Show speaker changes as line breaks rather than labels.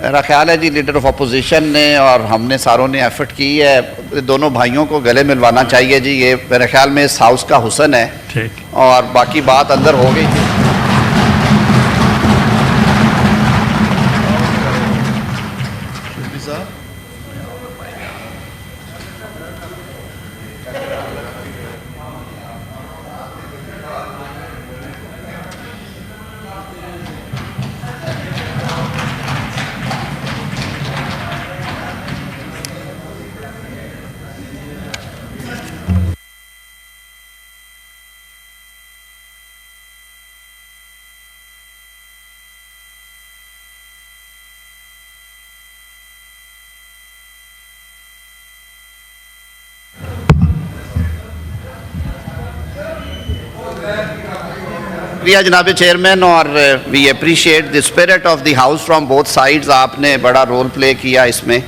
मेरा ख्याल है जी लीडर ऑफ अपोजिशन ने और हमने सारों ने एफर्ट की है, दोनों भाइयों को गले मिलवाना चाहिए जी। ये मेरे ख्याल में इस हाउस का हुस्न है।
ठीक।
और बाकी बात अंदर हो गई थी। जनाब चेयरमैन, और we appreciate the spirit of the house from both sides. आपने बड़ा रोल प्ले किया इसमें।